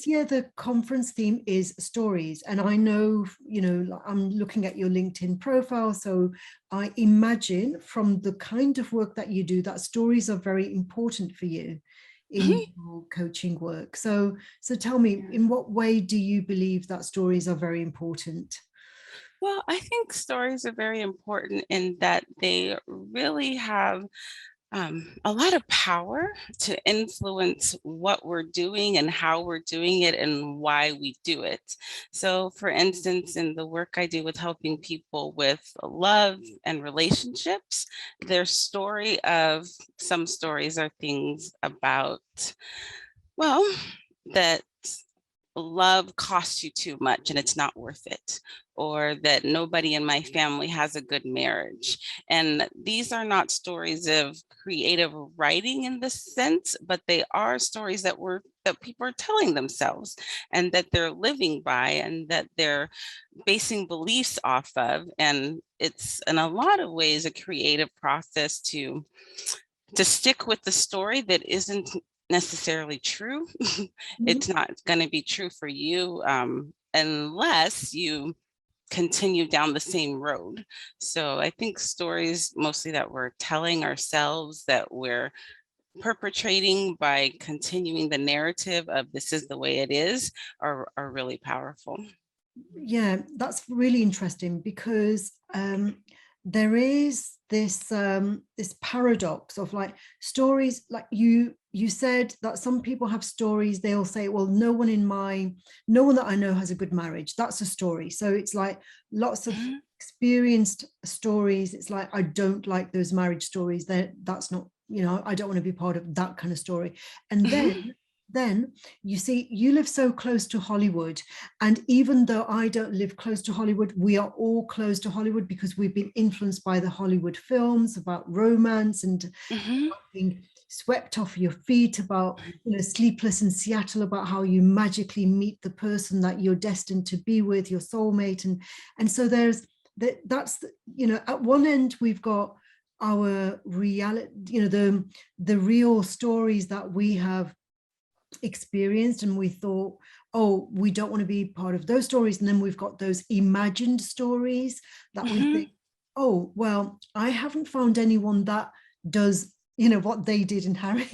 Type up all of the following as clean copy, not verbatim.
this year the conference theme is stories, and I know, I'm looking at your LinkedIn profile, so I imagine from the kind of work that you do that stories are very important for you in your coaching work. So tell me, in what way do you believe that stories are very important? Well, I think stories are very important in that they really have a lot of power to influence what we're doing and how we're doing it and why we do it. So, for instance, in the work I do with helping people with love and relationships, some stories are things about, well, that love costs you too much and it's not worth it, or that nobody in my family has a good marriage. And these are not stories of creative writing in the sense, but they are stories that people are telling themselves and that they're living by and that they're basing beliefs off of. And it's in a lot of ways a creative process to stick with the story that isn't necessarily true. It's not going to be true for you unless you continue down the same road. So I think stories mostly that we're telling ourselves, that we're perpetrating by continuing the narrative of this is the way it is, are really powerful. Yeah, that's really interesting because there is this paradox of like stories, like you said that some people have stories, they'll say, well, no one that I know has a good marriage. That's a story. So it's like lots of experienced stories. It's like, I don't like those marriage stories. That's not, I don't want to be part of that kind of story. And then you see, you live so close to Hollywood, and even though I don't live close to Hollywood, we are all close to Hollywood because we've been influenced by the Hollywood films about romance and being swept off your feet, about Sleepless in Seattle, about how you magically meet the person that you're destined to be with, your soulmate. And so that's at one end we've got our reality, the real stories that we have experienced, and we thought, oh, we don't want to be part of those stories. And then we've got those imagined stories that we think, oh, well, I haven't found anyone that does what they did in Harry,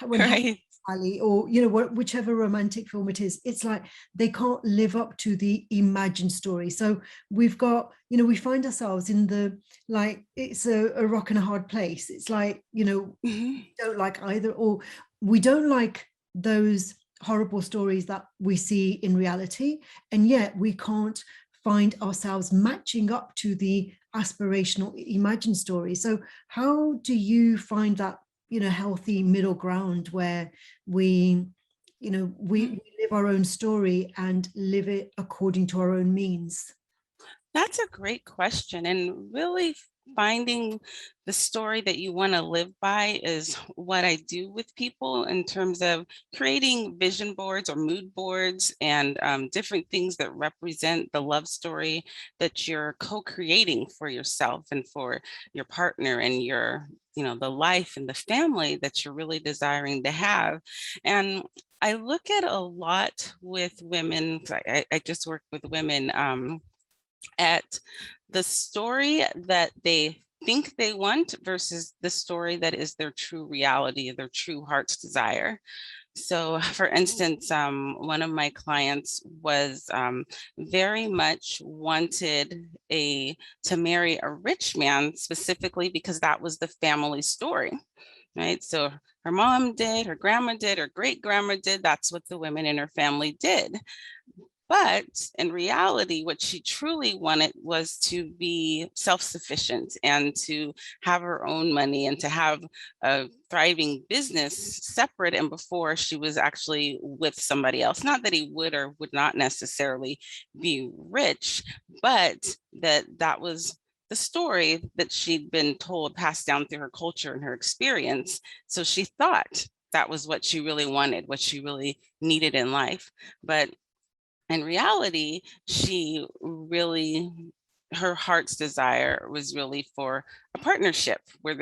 when Harry, Sally, or whichever romantic film it is. It's like they can't live up to the imagined story. So we've got, we find ourselves in the, like, it's a rock and a hard place. It's like, don't like either, or we don't like those horrible stories that we see in reality, and yet we can't find ourselves matching up to the aspirational imagined story. So how do you find that healthy middle ground where we live our own story and live it according to our own means? That's a great question. And really finding the story that you want to live by is what I do with people in terms of creating vision boards or mood boards and different things that represent the love story that you're co-creating for yourself and for your partner and your, the life and the family that you're really desiring to have. And I look at a lot with women. I just work with women. At the story that they think they want versus the story that is their true reality, their true heart's desire. So, for instance, one of my clients was very much wanted to marry a rich man specifically because that was the family story, right? So her mom did, her grandma did, her great grandma did. That's what the women in her family did. But in reality, what she truly wanted was to be self-sufficient and to have her own money and to have a thriving business separate and before she was actually with somebody else. Not that he would or would not necessarily be rich, but that was the story that she'd been told, passed down through her culture and her experience. So she thought that was what she really wanted, what she really needed in life. But in reality, her heart's desire was really for a partnership where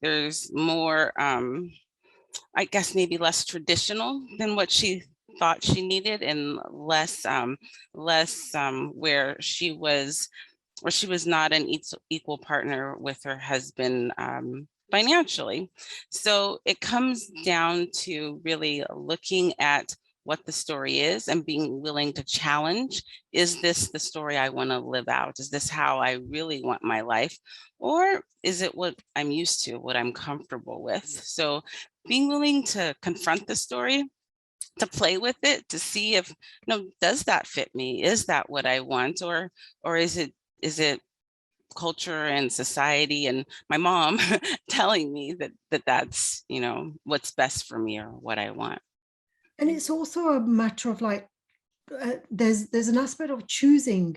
there's more, I guess maybe less traditional than what she thought she needed, and less where she was not an equal partner with her husband financially. So it comes down to really looking at what the story is and being willing to challenge. Is this the story I want to live out? Is this how I really want my life? Or is it what I'm used to, what I'm comfortable with? So being willing to confront the story, to play with it, to see if, does that fit me? Is that what I want? Or is it culture and society and my mom telling me that's what's best for me or what I want. And it's also a matter of like, there's an aspect of choosing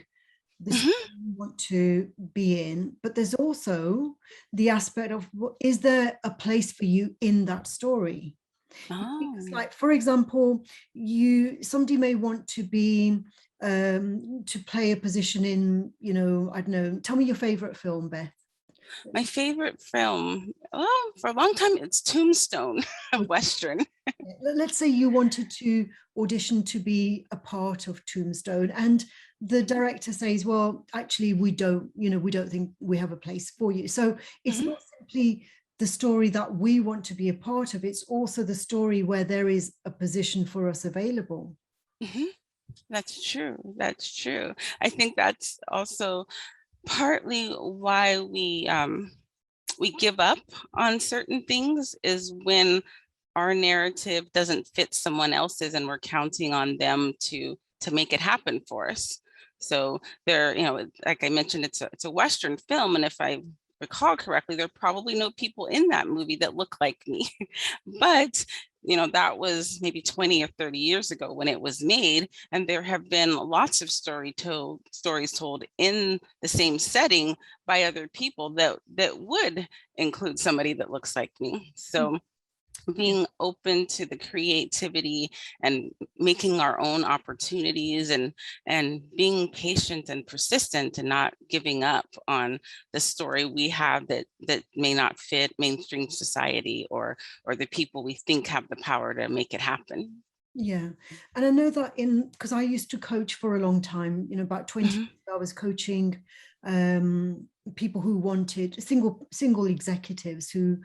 the story you want to be in, but there's also the aspect of, is there a place for you in that story? Because, like, for example, somebody may want to be to play a position in, I don't know, tell me your favorite film, Beth. My favorite film, for a long time, it's Tombstone, a Western. Let's say you wanted to audition to be a part of Tombstone, and the director says, well, actually, we don't think we have a place for you. So it's not simply the story that we want to be a part of, it's also the story where there is a position for us available. That's true. I think that's also partly why we give up on certain things, is when our narrative doesn't fit someone else's and we're counting on them to make it happen for us. So there, like I mentioned, it's a Western film, and if I recall correctly, there are probably no people in that movie that look like me. But that was maybe 20 or 30 years ago when it was made, and there have been lots of stories told in the same setting by other people that would include somebody that looks like me. So being open to the creativity and making our own opportunities, and being patient and persistent and not giving up on the story we have that may not fit mainstream society or the people we think have the power to make it happen. Yeah. And I know that because I used to coach for a long time, about 20 years I was coaching people who wanted single executives who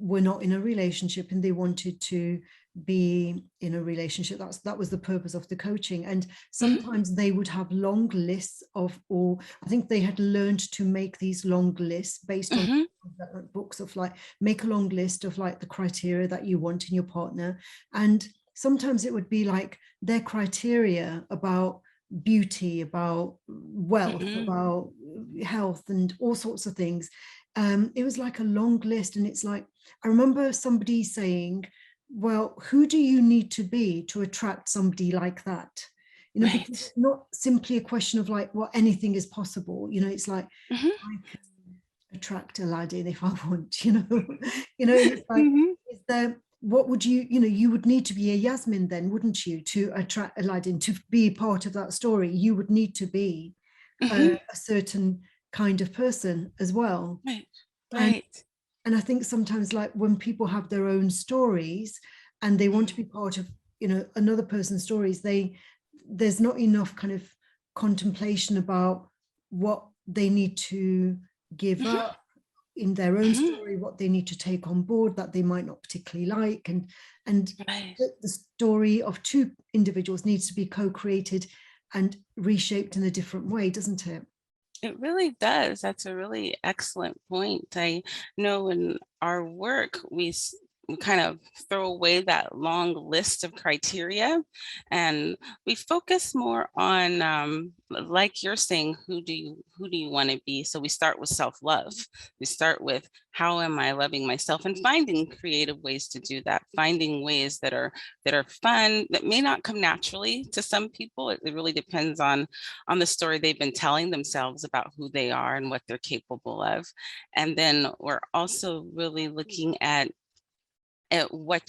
were not in a relationship and they wanted to be in a relationship. That was the purpose of the coaching. And sometimes they would have long lists or I think they had learned to make these long lists based on books of like, make a long list of like the criteria that you want in your partner. And sometimes it would be like their criteria about beauty, about wealth, about health and all sorts of things. It was like a long list. And it's like, I remember somebody saying, well, who do you need to be to attract somebody like that? Because it's not simply a question of like, well, anything is possible. It's like, I can attract Aladdin if I want, it's like, is there, what would you would need to be a Yasmin then, wouldn't you, to attract Aladdin, to be part of that story? You would need to be a certain kind of person as well. And I think sometimes, like, when people have their own stories and they want to be part of another person's stories, there's not enough kind of contemplation about what they need to give up in their own story, what they need to take on board that they might not particularly like, and the story of two individuals needs to be co-created and reshaped in a different way, doesn't it? It really does. That's a really excellent point. I know in our work, we kind of throw away that long list of criteria, and we focus more on, like you're saying, who do you want to be? So we start with self-love. We start with, how am I loving myself, and finding creative ways to do that, finding ways that are fun, that may not come naturally to some people. It really depends on the story they've been telling themselves about who they are and what they're capable of. And then we're also really looking at what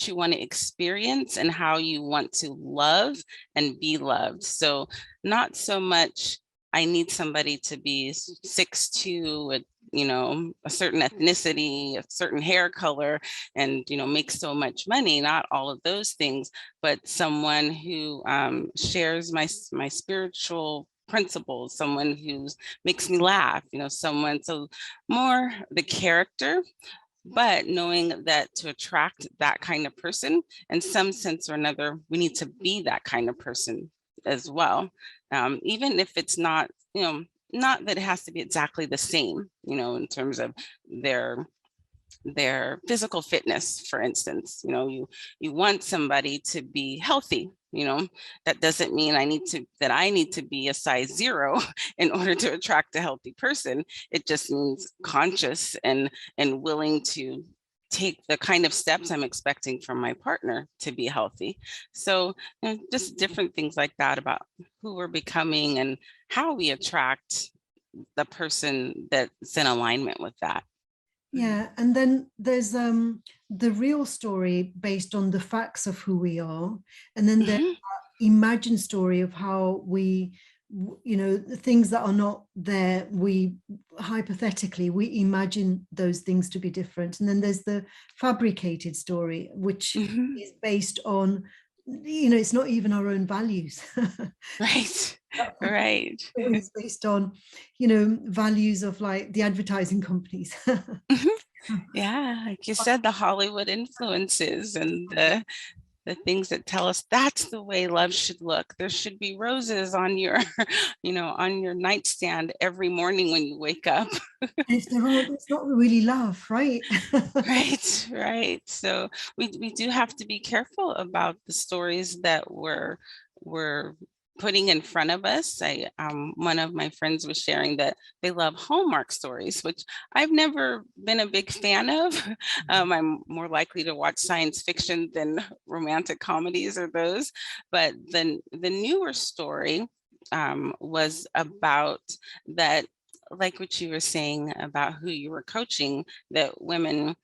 you want to experience and how you want to love and be loved. So not so much, I need somebody to be 6'2", with, a certain ethnicity, a certain hair color, and, make so much money. Not all of those things, but someone who shares my spiritual principles, someone who makes me laugh, someone, so more the character, but knowing that to attract that kind of person, in some sense or another, we need to be that kind of person as well. Even if it's not, not that it has to be exactly the same, in terms of their their physical fitness, for instance. You want somebody to be healthy. That doesn't mean I need to be a size 0 in order to attract a healthy person. It just means conscious and willing to take the kind of steps I'm expecting from my partner to be healthy. So, just different things like that about who we're becoming and how we attract the person that's in alignment with that. Yeah, and then there's the real story based on the facts of who we are, and then there's imagined story of how we, the things that are not there, we hypothetically we imagine those things to be different. And then there's the fabricated story, which is based on, it's not even our own values. Right. Right. It's based on, values of like the advertising companies. Yeah, like you said, the Hollywood influences and the things that tell us that's the way love should look. There should be roses on your, on your nightstand every morning when you wake up. If they're all, it's not really love, right? Right, right. So we do have to be careful about the stories that we're putting in front of us. One of my friends was sharing that they love Hallmark stories, which I've never been a big fan of. I'm more likely to watch science fiction than romantic comedies or those. But the newer story was about that, like what you were saying about who you were coaching, that women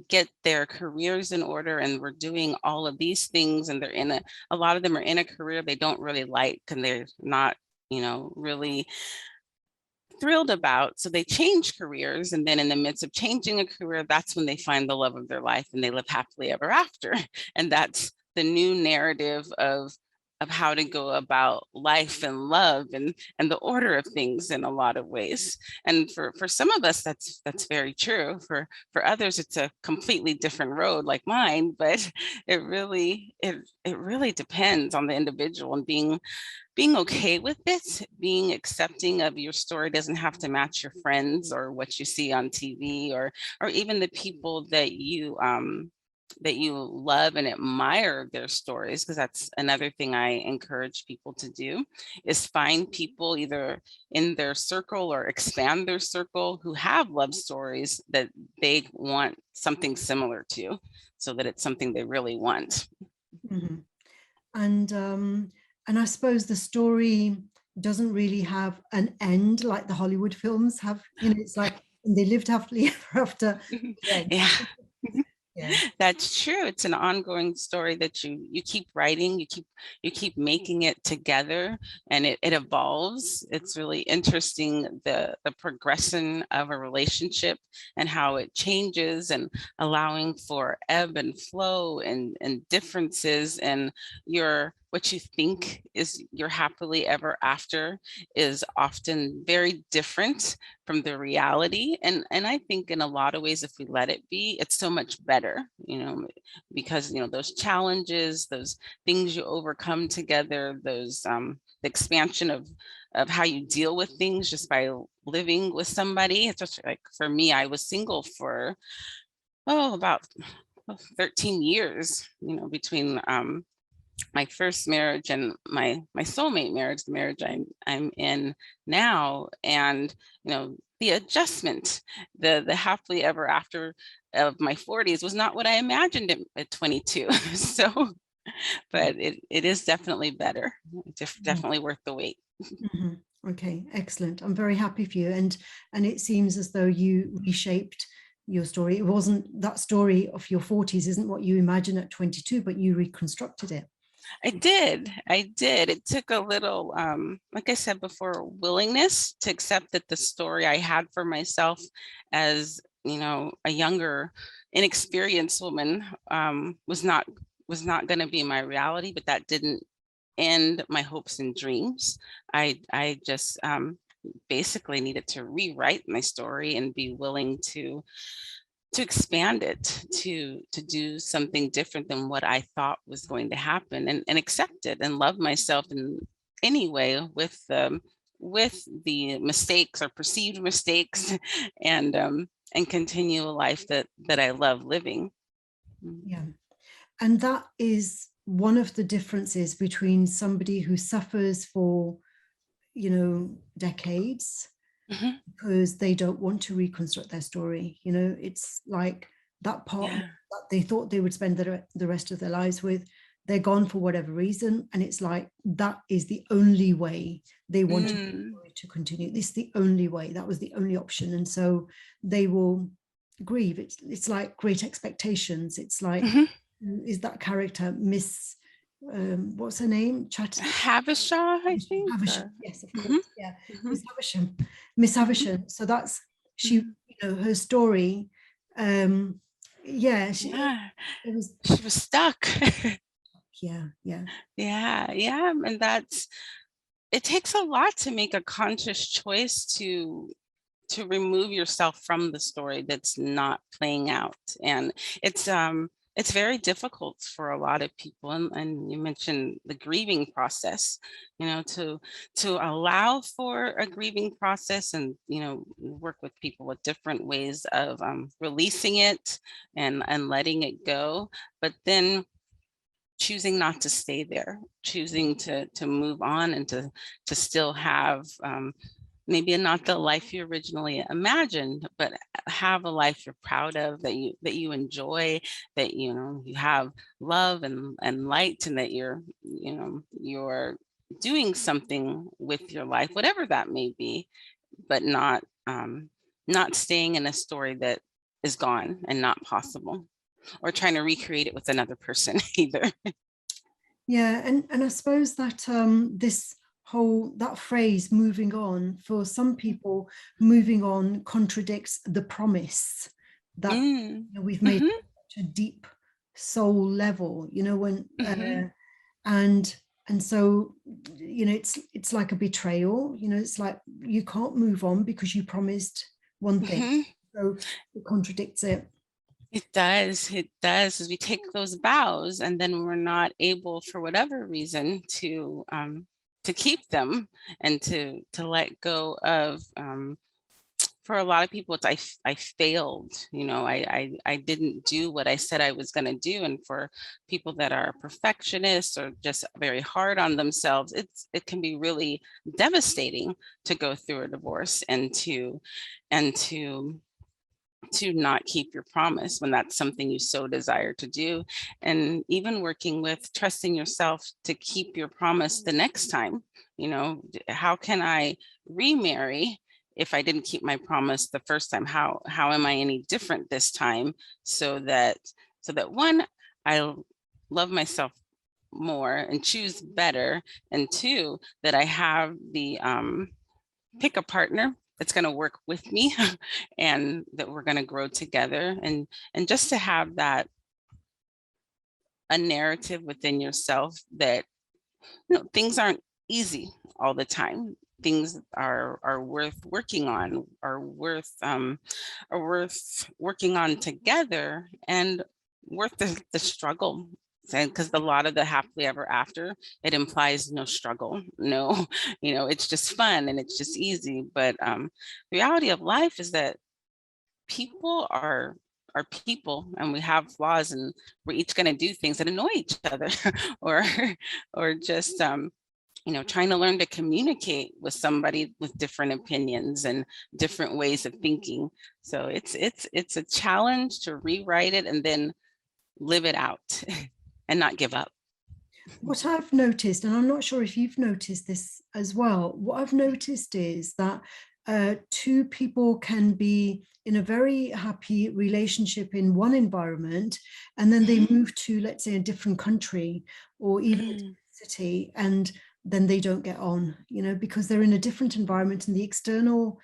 get their careers in order and we're doing all of these things, and they're a lot of them are in a career they don't really like and they're not, really thrilled about. So they change careers, and then in the midst of changing a career, that's when they find the love of their life and they live happily ever after. And that's the new narrative of how to go about life and love and the order of things in a lot of ways. And for some of us, that's very true. For others, it's a completely different road like mine, but it really depends on the individual, and being okay with it, being accepting of your story doesn't have to match your friends or what you see on TV, or even the people that you love and admire their stories, because that's another thing I encourage people to do, is find people either in their circle or expand their circle who have love stories that they want something similar to, so that it's something they really want. Mm-hmm. And I suppose the story doesn't really have an end like the Hollywood films have. It's like they lived happily ever after. Yeah. Yeah. That's true. It's an ongoing story that you keep writing, you keep making it together, and it evolves. It's really interesting, the progression of a relationship and how it changes, and allowing for ebb and flow and differences, and what you think is your happily ever after is often very different from the reality. And I think in a lot of ways, if we let it be, it's so much better, because those challenges, those things you overcome together, those the expansion of how you deal with things just by living with somebody. It's just like, for me, I was single for about 13 years, between my first marriage and my soulmate marriage, the marriage I'm in now. And the adjustment, the happily ever after of my 40s was not what I imagined at 22. So, but it is definitely better. Definitely worth the wait. Mm-hmm. Okay, excellent. I'm very happy for you. And it seems as though you reshaped your story. It wasn't, that story of your 40s isn't what you imagined at 22, but you reconstructed it. I did. I did. It took a little, like I said before, willingness to accept that the story I had for myself as, a younger, inexperienced woman, was not going to be my reality, but that didn't end my hopes and dreams. I just basically needed to rewrite my story and be willing to expand it, to do something different than what I thought was going to happen, and accept it and love myself in any way with the mistakes or perceived mistakes and continue a life that I love living. Yeah. And that is one of the differences between somebody who suffers for, decades Mhm. because they don't want to reconstruct their story. It's like that partner Yeah. that they thought they would spend the rest of their lives with, they're gone for whatever reason. And it's like, that is the only way they wanted to continue. This is the only way. That was the only option. And so they will grieve. It's like Great Expectations. It's like, Mhm. is that character Miss, what's her name? Havisham, I think. Havisham, yes, of Mhm. course, yeah, Mhm. Miss Havisham, Miss Mhm. Havisham. So that's she, Mhm. her story. Yeah, Yeah, it was, she was stuck. yeah, yeah, Yeah, yeah, and it takes a lot to make a conscious choice to remove yourself from the story that's not playing out. And it's very difficult for a lot of people. And you mentioned the grieving process, to allow for a grieving process and, work with people with different ways of releasing it and letting it go. But then choosing not to stay there, choosing to move on and to still have maybe not the life you originally imagined, but have a life you're proud of, that you enjoy, that you have love and light, and that you're doing something with your life, whatever that may be, but not staying in a story that is gone and not possible, or trying to recreate it with another person either. yeah. And I suppose that this whole that phrase "moving on" for some people, moving on contradicts the promise that Mm. we've made Mhm. at a deep soul level. When Mhm. and and so it's like a betrayal. It's like you can't move on because you promised one thing, Mhm. so it contradicts it. It does. It does. As we take those vows, and then we're not able, for whatever reason, to keep them and to let go of. For a lot of people, it's I failed. I didn't do what I said I was going to do. And for people that are perfectionists or just very hard on themselves, it can be really devastating to go through a divorce and to not keep your promise when that's something you so desire to do. And even working with trusting yourself to keep your promise the next time. How can I remarry if I didn't keep my promise the first time? How am I any different this time, so that one, I love myself more and choose better, and two, that I have the pick a partner that's going to work with me and that we're going to grow together, and just to have that a narrative within yourself that things aren't easy all the time. Things are worth working on, are worth working on together, and worth the struggle. And because a lot of the happily ever after, it implies no struggle, no, it's just fun and it's just easy. But the reality of life is that people are people, and we have flaws, and we're each going to do things that annoy each other, or or just trying to learn to communicate with somebody with different opinions and different ways of thinking. So it's a challenge to rewrite it and then live it out and not give up. What I've noticed, and I'm not sure if you've noticed this as well, what I've noticed is that two people can be in a very happy relationship in one environment, and then they move to, let's say, a different country or even a different city, and then they don't get on, you know, because they're in a different environment and the external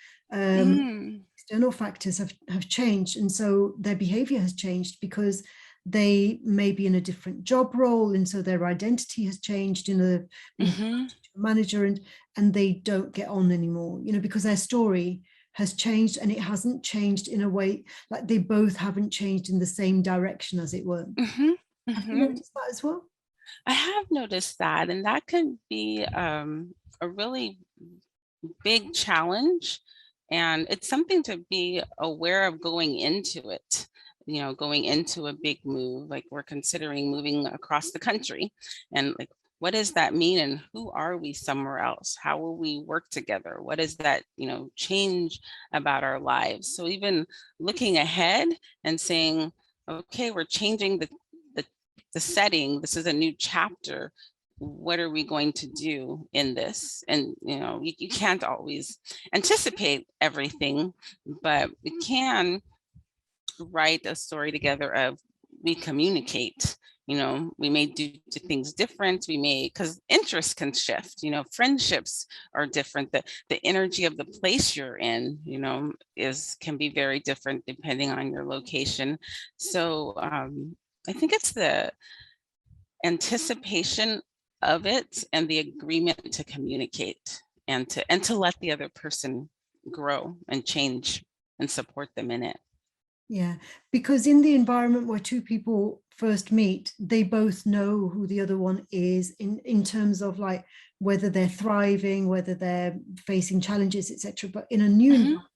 factors have changed. And so their behavior has changed because they may be in a different job role. And so their identity has changed in a manager, and they don't get on anymore, you know, because their story has changed, and it hasn't changed in a way, like they both haven't changed in the same direction, as it were. Have you noticed that as well? I have noticed that, and that can be a really big challenge. And it's something to be aware of going into it, you know, going into a big move, like we're considering moving across the country. And like, what does that mean? And who are we somewhere else? How will we work together? What does that, you know, change about our lives? So even looking ahead and saying, okay, we're changing the setting. This is a new chapter. What are we going to do in this? And, you know, you can't always anticipate everything, but we can write a story together of we communicate. You know, we may do things different. We may, because interests can shift, you know, friendships are different. The energy of the place you're in, you know, can be very different depending on your location. So I think it's the anticipation of it and the agreement to communicate and to let the other person grow and change and support them in it. Yeah, because in the environment where two people first meet, they both know who the other one is in terms of like whether they're thriving, whether they're facing challenges, etc. But in a new environment,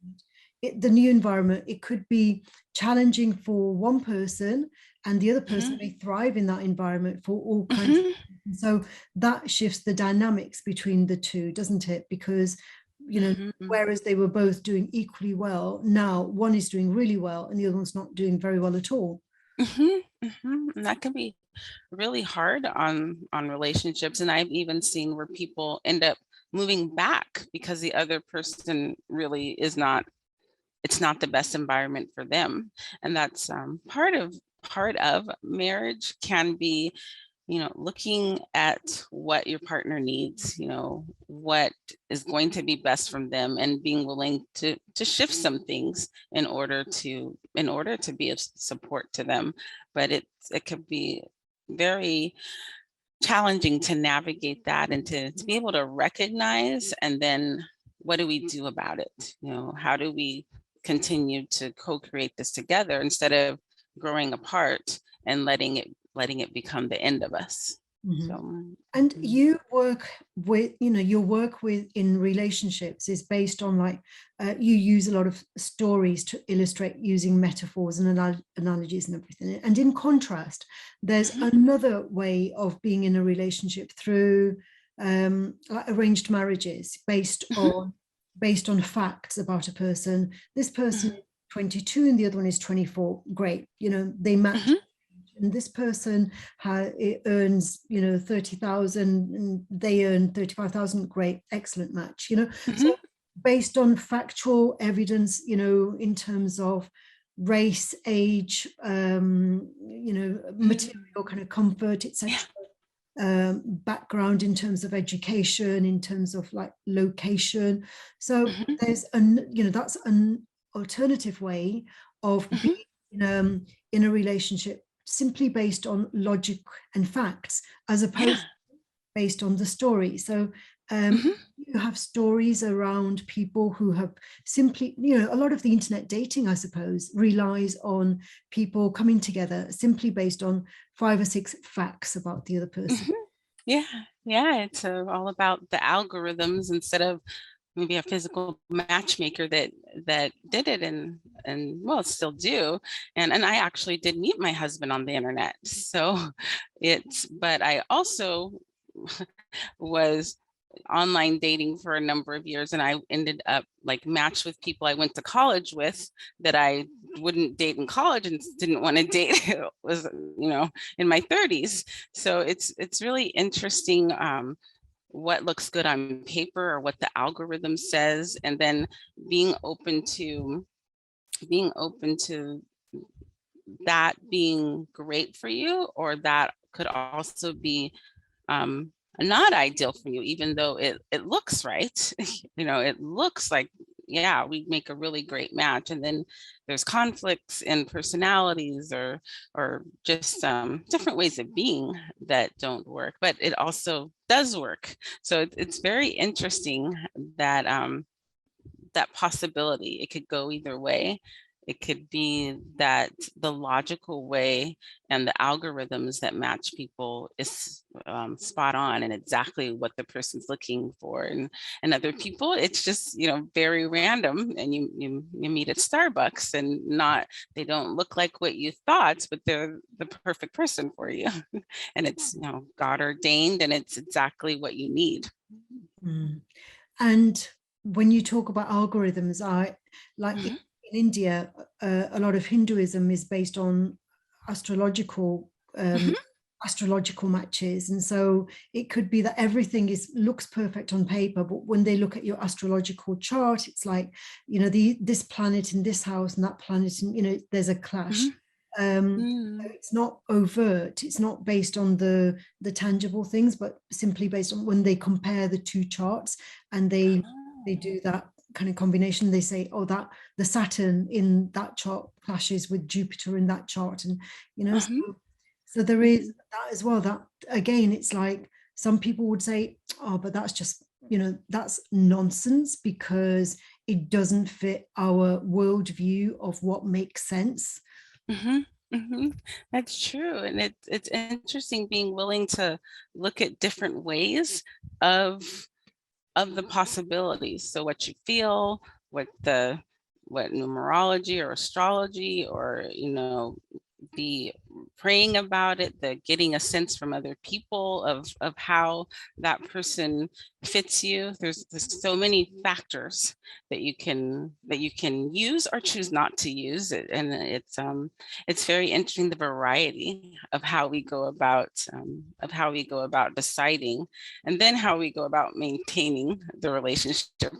the new environment, it could be challenging for one person, and the other person may thrive in that environment for all kinds of reasons. So that shifts the dynamics between the two, doesn't it? Because, you know, whereas they were both doing equally well, now one is doing really well and the other one's not doing very well at all. And that can be really hard on relationships. And I've even seen where people end up moving back because the other person really is not, it's not the best environment for them. And that's part of marriage can be, you know, looking at what your partner needs, you know, what is going to be best from them, and being willing to shift some things in order to be of support to them. But it can be very challenging to navigate that and to be able to recognize, and then what do we do about it? You know, how do we continue to co-create this together instead of growing apart and letting it become the end of us? So, and you work with, you know, your work with in relationships is based on like you use a lot of stories to illustrate using metaphors and analogies and everything. And in contrast, there's another way of being in a relationship through like arranged marriages based on facts about a person. This person is 22 and the other one is 24. Great, you know, they match. And this person earns, you know, 30,000 and they earn 35,000. Great, excellent match, you know. So based on factual evidence, you know, in terms of race, age, you know, material kind of comfort, etc. Background in terms of education, in terms of like location. So there's you know, that's an alternative way of being in a relationship simply based on logic and facts, as opposed to based on the story. So you have stories around people who have simply, you know, a lot of the internet dating, I suppose, relies on people coming together simply based on 5 or 6 facts about the other person. Yeah, it's all about the algorithms instead of maybe a physical matchmaker that did it, and well, still do. And I actually did meet my husband on the internet. So but I also was online dating for a number of years, and I ended up like matched with people I went to college with that I wouldn't date in college and didn't want to date. It was, you know, in my 30s. So it's really interesting what looks good on paper or what the algorithm says, and then being open to that being great for you, or that could also be not ideal for you, even though it looks right. It looks like, yeah, we make a really great match, and then there's conflicts in personalities, or just different ways of being that don't work, but it also does work. So it's very interesting that that possibility. It could go either way. It could be that the logical way and the algorithms that match people is spot on and exactly what the person's looking for. And other people, it's just, very random. And you meet at Starbucks, and they don't look like what you thought, but they're the perfect person for you. And it's, God ordained, and it's exactly what you need. Mm. And when you talk about algorithms, in India, a lot of Hinduism is based on astrological astrological matches, and so it could be that everything looks perfect on paper, but when they look at your astrological chart, it's like, this planet in this house and that planet, and there's a clash. It's not overt, it's not based on the tangible things, but simply based on when they compare the two charts, and they do that kind of combination. They say, oh, that the Saturn in that chart clashes with Jupiter in that chart, and so there is that as well. That again, it's like some people would say, oh, but that's just, that's nonsense, because it doesn't fit our worldview of what makes sense. That's true. And it's interesting being willing to look at different ways of the possibilities. So what you feel, what numerology or astrology, or the praying about it, the getting a sense from other people of how that person fits you. There's so many factors that you can use or choose not to use it, and it's very interesting, the variety of how we go about deciding, and then how we go about maintaining the relationship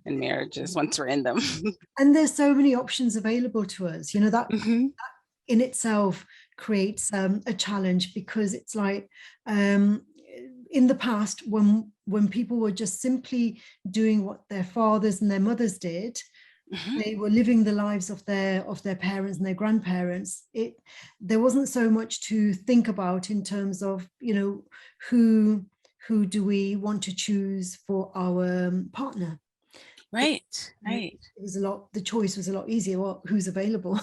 and marriages once we're in them. And there's so many options available to us, that in itself creates a challenge, because it's like, in the past, when people were just simply doing what their fathers and their mothers did, they were living the lives of their parents and their grandparents. There wasn't so much to think about in terms of, who do we want to choose for our partner. Right. It was the choice was a lot easier. Well, who's available?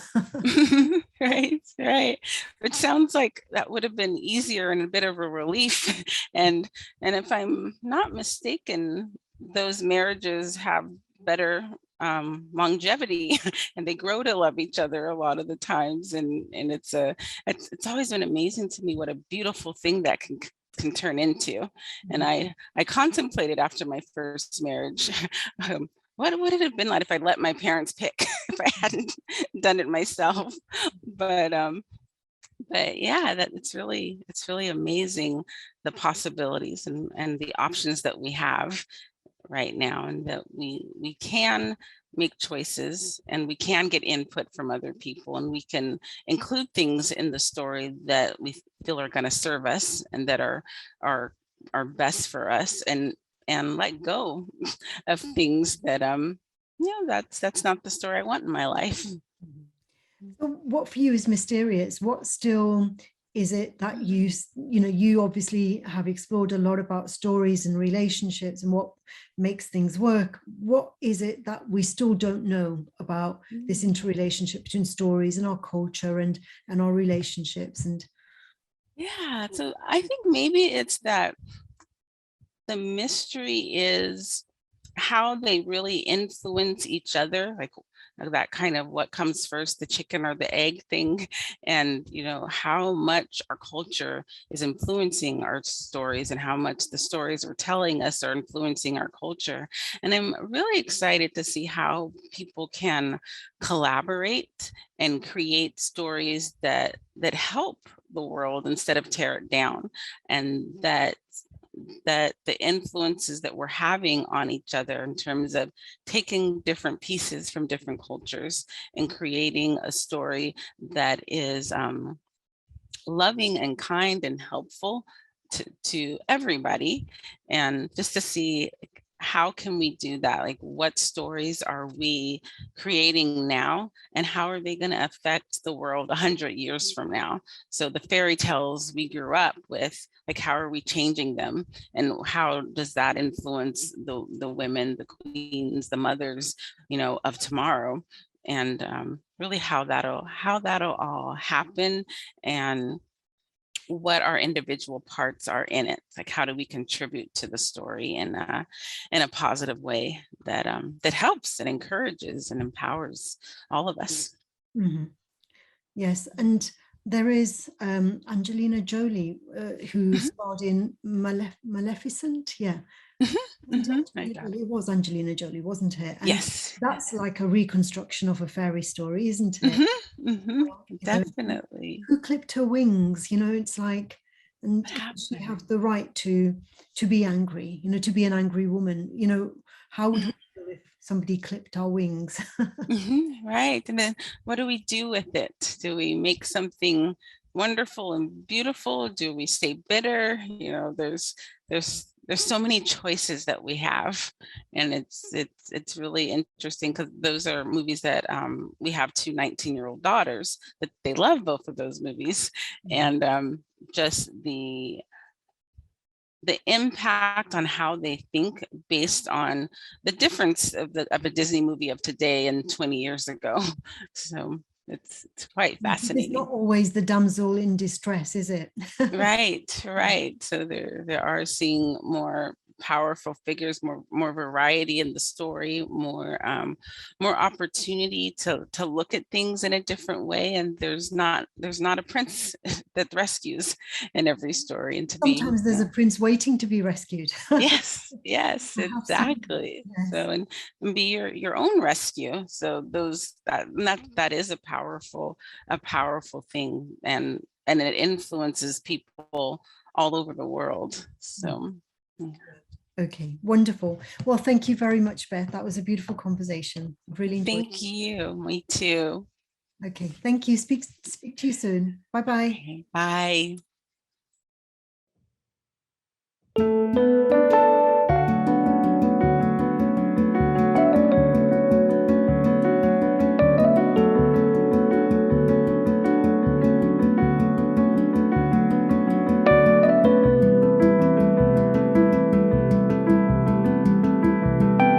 Right. It sounds like that would have been easier and a bit of a relief. And if I'm not mistaken, those marriages have better longevity, and they grow to love each other a lot of the times. And it's always been amazing to me what a beautiful thing that can turn into. And I contemplated after my first marriage, what would it have been like if I'd let my parents pick, if I hadn't done it myself? But yeah, that it's really amazing, the possibilities and the options that we have right now, and that we can make choices, and we can get input from other people, and we can include things in the story that we feel are going to serve us and that are best for us, and let go of things that that's not the story I want in my life. So what for you is mysterious? What still is it that you obviously have explored a lot about stories and relationships and what makes things work? What is it that we still don't know about this interrelationship between stories and our culture and our relationships? And yeah, so I think maybe it's that the mystery is how they really influence each other, like that kind of what comes first, the chicken or the egg thing, and how much our culture is influencing our stories, and how much the stories we're telling us are influencing our culture. And I'm really excited to see how people can collaborate and create stories that help the world instead of tear it down, and that that the influences that we're having on each other in terms of taking different pieces from different cultures and creating a story that is loving and kind and helpful to everybody, and just to see how can we do that, like what stories are we creating now and how are they going to affect the world 100 years from now. So the fairy tales we grew up with, like how are we changing them, and how does that influence the women, the queens, the mothers, you know, of tomorrow, and really how that'll all happen, and what our individual parts are in it. Like how do we contribute to the story in a positive way that that helps and encourages and empowers all of us. Mhm. Yes, and there is Angelina Jolie who starred in Maleficent. Yeah, and it was Angelina Jolie, wasn't it? And Yes. that's like a reconstruction of a fairy story, isn't it? You know, Definitely. who clipped her wings? You know, it's like, and can she have the right to be angry? You know, to be an angry woman. You know, how would we feel if somebody clipped our wings? Right. And then what do we do with it? Do we make something wonderful and beautiful? Do we stay bitter? You know, there's so many choices that we have, and it's really interesting because those are movies that we have two 19-year-old daughters that they love both of those movies, and just the impact on how they think based on the difference of a Disney movie of today and 20 years ago. So it's quite It's not fascinating. always the damsel in distress, is it? Right, right. So there are seeing more powerful figures, more variety in the story, more opportunity to look at things in a different way. And there's not a prince that rescues in every story, and to be, Sometimes there's a prince waiting to be rescued. yes, exactly. Yes. So and be your own rescue. So that is a powerful thing, and it influences people all over the world. So Okay, wonderful. Well, thank you very much, Beth. That was a beautiful conversation. Really enjoyed thank you. Me too. it. Okay, thank you. Speak to you soon. Bye-bye. Okay, bye.